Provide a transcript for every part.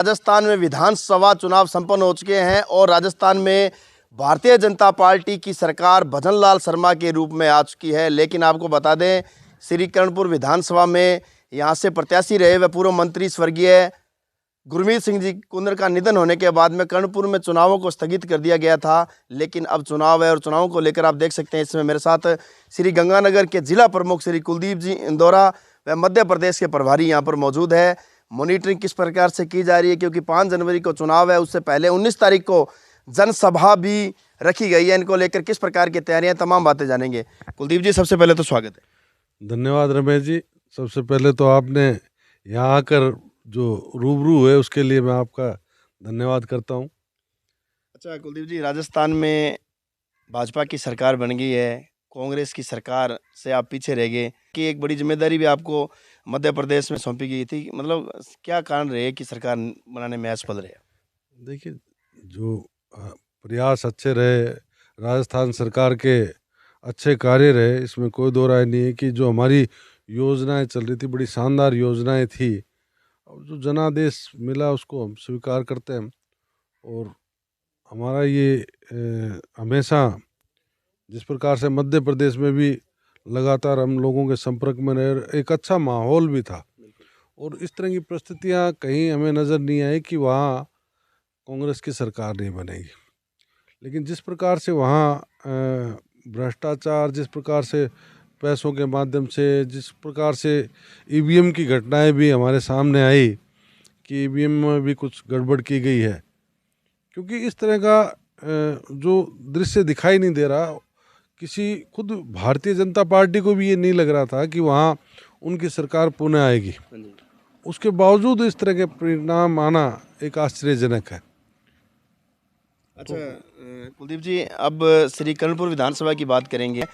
राजस्थान में विधानसभा चुनाव संपन्न हो चुके हैं और राजस्थान में भारतीय जनता पार्टी की सरकार भजनलाल शर्मा के रूप में आ चुकी है। लेकिन आपको बता दें, श्री कर्णपुर विधानसभा में यहाँ से प्रत्याशी रहे वे पूर्व मंत्री स्वर्गीय गुरमीत सिंह जी कुंदर का निधन होने के बाद में कर्णपुर में चुनावों को स्थगित कर दिया गया था। लेकिन अब चुनाव है और चुनावों को लेकर आप देख सकते हैं इसमें मेरे साथ श्री गंगानगर के जिला प्रमुख श्री कुलदीप जी इंदौरा व मध्य प्रदेश के प्रभारी यहाँ पर मौजूद है। मॉनिटरिंग किस प्रकार से की जा रही है, क्योंकि 5 जनवरी को चुनाव है, उससे पहले 19 तारीख को जनसभा भी रखी गई है। इनको लेकर किस प्रकार की तैयारियां, तमाम बातें जानेंगे। कुलदीप जी, सबसे पहले तो स्वागत है। धन्यवाद रमेश जी। सबसे पहले तो आपने यहाँ आकर जो रूबरू है उसके लिए मैं आपका धन्यवाद करता हूँ। अच्छा कुलदीप जी, राजस्थान में भाजपा की सरकार बन गई है, कांग्रेस की सरकार से आप पीछे रह गए कि एक बड़ी जिम्मेदारी भी आपको मध्य प्रदेश में सौंपी गई थी। मतलब क्या कारण रहे कि सरकार बनाने में असफल रहे? देखिए, जो प्रयास अच्छे रहे, राजस्थान सरकार के अच्छे कार्य रहे, इसमें कोई दो राय नहीं है कि जो हमारी योजनाएं चल रही थी, बड़ी शानदार योजनाएं थी, और जो जनादेश मिला उसको हम स्वीकार करते हैं। और हमारा ये हमेशा जिस प्रकार से मध्य प्रदेश में भी लगातार हम लोगों के संपर्क में रहे, एक अच्छा माहौल भी था। और इस तरह की परिस्थितियाँ कहीं हमें नज़र नहीं आई कि वहाँ कांग्रेस की सरकार नहीं बनेगी। लेकिन जिस प्रकार से वहाँ भ्रष्टाचार, जिस प्रकार से पैसों के माध्यम से, जिस प्रकार से ईवीएम की घटनाएं भी हमारे सामने आई कि ईवीएम में भी कुछ गड़बड़ की गई है, क्योंकि इस तरह का जो दृश्य दिखाई नहीं दे रहा, किसी खुद भारतीय जनता पार्टी को भी ये नहीं लग रहा था कि वहाँ उनकी सरकार पुनः आएगी। उसके बावजूद इस तरह के परिणाम आना एक आश्चर्यजनक है। अच्छा कुलदीप जी, अब श्री कर्णपुर विधानसभा की बात करेंगे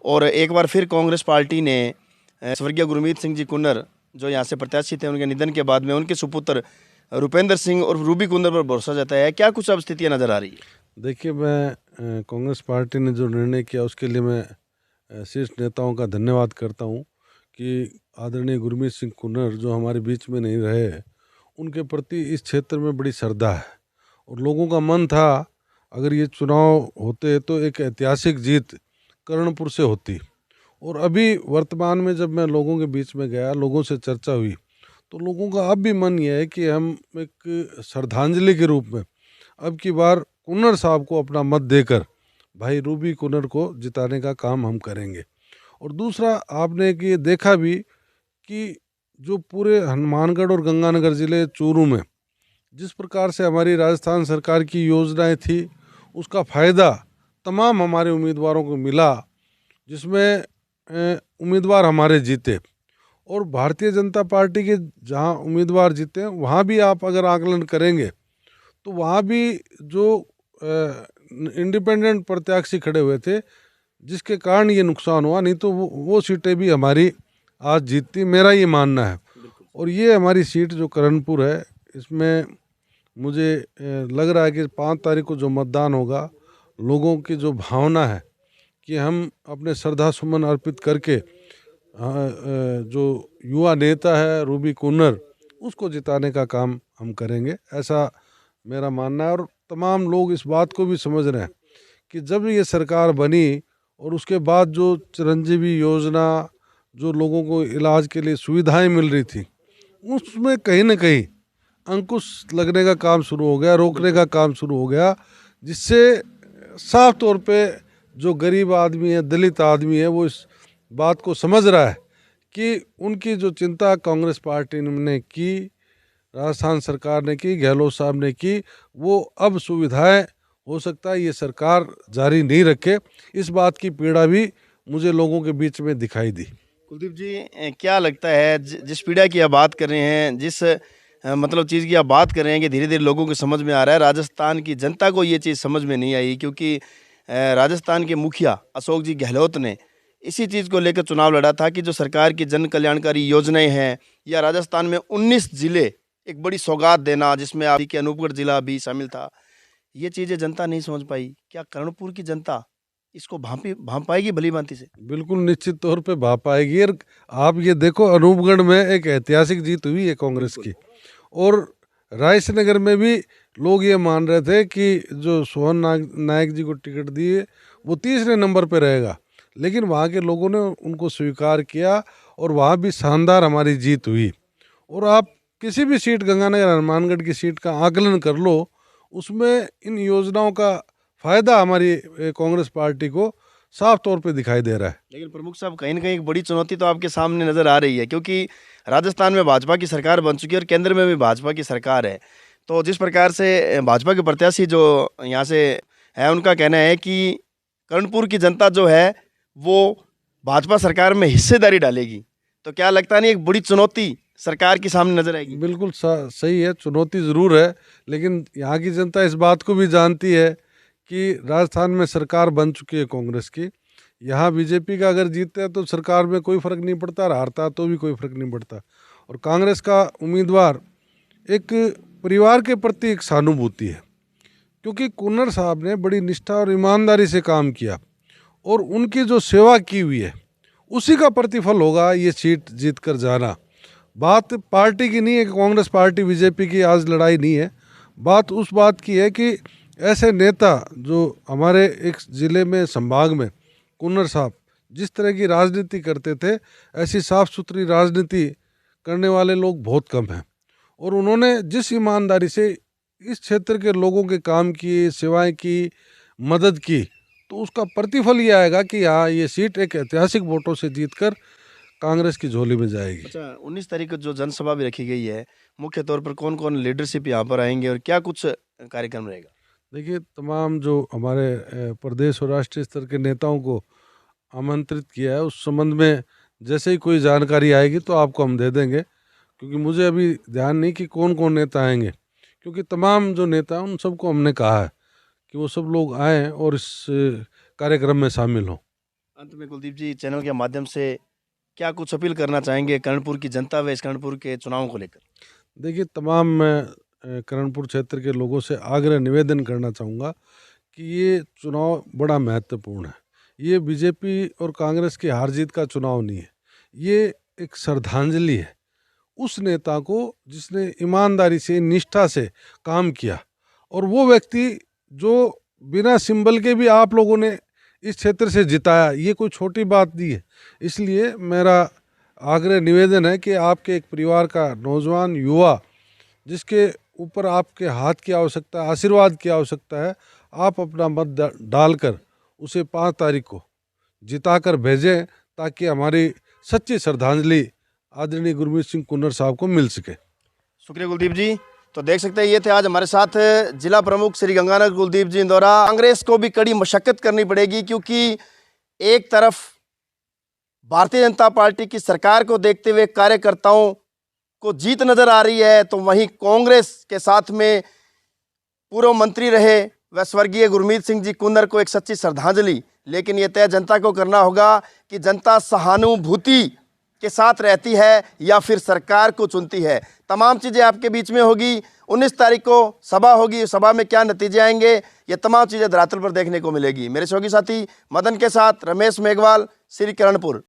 और एक बार फिर कांग्रेस पार्टी ने स्वर्गीय गुरमीत सिंह जी कुन्नर जो यहाँ से प्रत्याशी थे, उनके निधन के बाद में उनके सुपुत्र रुपेंद्र सिंह और रूबी कुंदर पर भरोसा जताया है। क्या कुछ अब स्थितियाँ नजर आ रही है? देखिए, मैं कांग्रेस पार्टी ने जो निर्णय किया उसके लिए मैं शीर्ष नेताओं का धन्यवाद करता हूँ कि आदरणीय गुरमीत सिंह कुन्नर जो हमारे बीच में नहीं रहे, उनके प्रति इस क्षेत्र में बड़ी श्रद्धा है। और लोगों का मन था अगर ये चुनाव होते तो एक ऐतिहासिक जीत कर्णपुर से होती। और अभी वर्तमान में जब मैं लोगों के बीच में गया, लोगों से चर्चा हुई, तो लोगों का अब भी मन यह है कि हम एक श्रद्धांजलि के रूप में अब की बार कुन्नर साहब को अपना मत देकर भाई रूबी कुन्नर को जिताने का काम हम करेंगे। और दूसरा, आपने कि ये देखा भी कि जो पूरे हनुमानगढ़ और गंगानगर ज़िले चूरू में जिस प्रकार से हमारी राजस्थान सरकार की योजनाएं थी, उसका फ़ायदा तमाम हमारे उम्मीदवारों को मिला, जिसमें उम्मीदवार हमारे जीते। और भारतीय जनता पार्टी के जहां उम्मीदवार जीते हैं वहां भी आप अगर आकलन करेंगे तो वहां भी जो इंडिपेंडेंट प्रत्याशी खड़े हुए थे, जिसके कारण ये नुकसान हुआ, नहीं तो वो सीटें भी हमारी आज जीतती, मेरा ये मानना है। और ये हमारी सीट जो कर्णपुर है, इसमें मुझे लग रहा है कि 5 तारीख को जो मतदान होगा, लोगों की जो भावना है कि हम अपने श्रद्धा सुमन अर्पित करके जो युवा नेता है रूबी कुन्नर, उसको जिताने का काम हम करेंगे, ऐसा मेरा मानना है। और तमाम लोग इस बात को भी समझ रहे हैं कि जब ये सरकार बनी और उसके बाद जो चिरंजीवी योजना, जो लोगों को इलाज के लिए सुविधाएं मिल रही थी, उसमें कहीं ना कहीं अंकुश लगने का काम शुरू हो गया, रोकने का काम शुरू हो गया, जिससे साफ तौर पे जो गरीब आदमी है, दलित आदमी है, वो इस बात को समझ रहा है कि उनकी जो चिंता कांग्रेस पार्टी ने की, राजस्थान सरकार ने की, गहलोत साहब ने की, वो अब सुविधाएं हो सकता है ये सरकार जारी नहीं रखे। इस बात की पीड़ा भी मुझे लोगों के बीच में दिखाई दी। कुलदीप जी, क्या लगता है जिस पीड़ा की आप बात कर रहे हैं, जिस मतलब चीज़ की आप बात कर रहे हैं कि धीरे धीरे लोगों को समझ में आ रहा है, राजस्थान की जनता को ये चीज़ समझ में नहीं आई, क्योंकि राजस्थान के मुखिया अशोक जी गहलोत ने इसी चीज़ को लेकर चुनाव लड़ा था कि जो सरकार की जन कल्याणकारी योजनाएं हैं, या राजस्थान में 19 जिले एक बड़ी सौगात देना, जिसमें आप के अनूपगढ़ जिला भी शामिल था, ये चीज़ें जनता नहीं समझ पाई। क्या कर्णपुर की जनता इसको भांप पाएगी भली भांति से? बिल्कुल निश्चित तौर पे भाप पाएगी। और आप ये देखो, अनूपगढ़ में एक ऐतिहासिक जीत हुई है कांग्रेस की, और रायसनगर में भी लोग ये मान रहे थे कि जो सोहन नायक जी को टिकट दिए वो तीसरे नंबर पे रहेगा, लेकिन वहाँ के लोगों ने उनको स्वीकार किया और वहाँ भी शानदार हमारी जीत हुई। और आप किसी भी सीट, गंगानगर हनुमानगढ़ की सीट का आकलन कर लो, उसमें इन योजनाओं का फायदा हमारी कांग्रेस पार्टी को साफ तौर पे दिखाई दे रहा है। लेकिन प्रमुख साहब, कहीं ना कहीं एक बड़ी चुनौती तो आपके सामने नजर आ रही है, क्योंकि राजस्थान में भाजपा की सरकार बन चुकी है और केंद्र में भी भाजपा की सरकार है। तो जिस प्रकार से भाजपा के प्रत्याशी जो यहाँ से है, उनका कहना है कि कर्णपुर की जनता जो है वो भाजपा सरकार में हिस्सेदारी डालेगी। तो क्या लगता नहीं एक बड़ी चुनौती सरकार के सामने नजर आएगी? बिल्कुल सही है, चुनौती ज़रूर है, लेकिन यहाँ की जनता इस बात को भी जानती है कि राजस्थान में सरकार बन चुकी है कांग्रेस की। यहाँ बीजेपी का अगर जीतता है तो सरकार में कोई फ़र्क नहीं पड़ता, और हारता तो भी कोई फ़र्क नहीं पड़ता। और कांग्रेस का उम्मीदवार एक परिवार के प्रति एक सहानुभूति है, क्योंकि कुन्नर साहब ने बड़ी निष्ठा और ईमानदारी से काम किया और उनकी जो सेवा की हुई है उसी का प्रतिफल होगा ये सीट जीत कर जाना। बात पार्टी की नहीं है कि कांग्रेस पार्टी बीजेपी की आज लड़ाई नहीं है, बात उस बात की है कि ऐसे नेता जो हमारे एक ज़िले में, संभाग में, कुन्नर साहब जिस तरह की राजनीति करते थे, ऐसी साफ़ सुथरी राजनीति करने वाले लोग बहुत कम हैं। और उन्होंने जिस ईमानदारी से इस क्षेत्र के लोगों के काम किए, सेवाएं की, मदद की, तो उसका प्रतिफल ये आएगा कि हाँ, ये सीट एक ऐतिहासिक वोटों से जीतकर कांग्रेस की झोली में जाएगी। अच्छा, 19 तारीख को जो जनसभा भी रखी गई है, मुख्य तौर पर कौन कौन लीडरशिप यहाँ पर आएंगे और क्या कुछ कार्यक्रम रहेगा? देखिए, तमाम जो हमारे प्रदेश और राष्ट्रीय स्तर के नेताओं को आमंत्रित किया है, उस संबंध में जैसे ही कोई जानकारी आएगी तो आपको हम दे देंगे, क्योंकि मुझे अभी ध्यान नहीं कि कौन कौन नेता आएंगे, क्योंकि तमाम जो नेता हैं उन सबको हमने कहा है कि वो सब लोग आएँ और इस कार्यक्रम में शामिल हों। अंत में कुलदीप जी, चैनल के माध्यम से क्या कुछ अपील करना चाहेंगे कर्णपुर की जनता व इस कर्णपुर के चुनाव को लेकर? देखिए, तमाम मैं कर्णपुर क्षेत्र के लोगों से आग्रह निवेदन करना चाहूँगा कि ये चुनाव बड़ा महत्वपूर्ण है। ये बीजेपी और कांग्रेस की हार जीत का चुनाव नहीं है, ये एक श्रद्धांजलि है उस नेता को जिसने ईमानदारी से, निष्ठा से काम किया, और वो व्यक्ति जो बिना सिंबल के भी आप लोगों ने इस क्षेत्र से जिताया, ये कोई छोटी बात नहीं है। इसलिए मेरा आग्रह निवेदन है कि आपके एक परिवार का नौजवान युवा जिसके ऊपर आपके हाथ की आवश्यकता है, आशीर्वाद की आवश्यकता है, आप अपना मत डालकर उसे 5 तारीख को जिताकर भेजें, ताकि हमारी सच्ची श्रद्धांजलि आदरणीय गुरमीत सिंह कुन्नर साहब को मिल सके। शुक्रिया कुलदीप जी। तो देख सकते हैं, ये थे आज हमारे साथ जिला प्रमुख श्री गंगानगर कुलदीप जी इंदौरा। कांग्रेस को भी कड़ी मशक्कत करनी पड़ेगी, क्योंकि एक तरफ भारतीय जनता पार्टी की सरकार को देखते हुए कार्यकर्ताओं को जीत नजर आ रही है, तो वहीं कांग्रेस के साथ में पूर्व मंत्री रहे व स्वर्गीय गुरमीत सिंह जी कुन्नर को एक सच्ची श्रद्धांजलि। लेकिन ये तय जनता को करना होगा कि जनता सहानुभूति के साथ रहती है या फिर सरकार को चुनती है। तमाम चीज़ें आपके बीच में होगी। 19 तारीख को सभा होगी, सभा में क्या नतीजे आएंगे, ये तमाम चीज़ें धरातल पर देखने को मिलेगी। मेरे सहयोगी साथी मदन के साथ रमेश मेघवाल, श्री किरणपुर।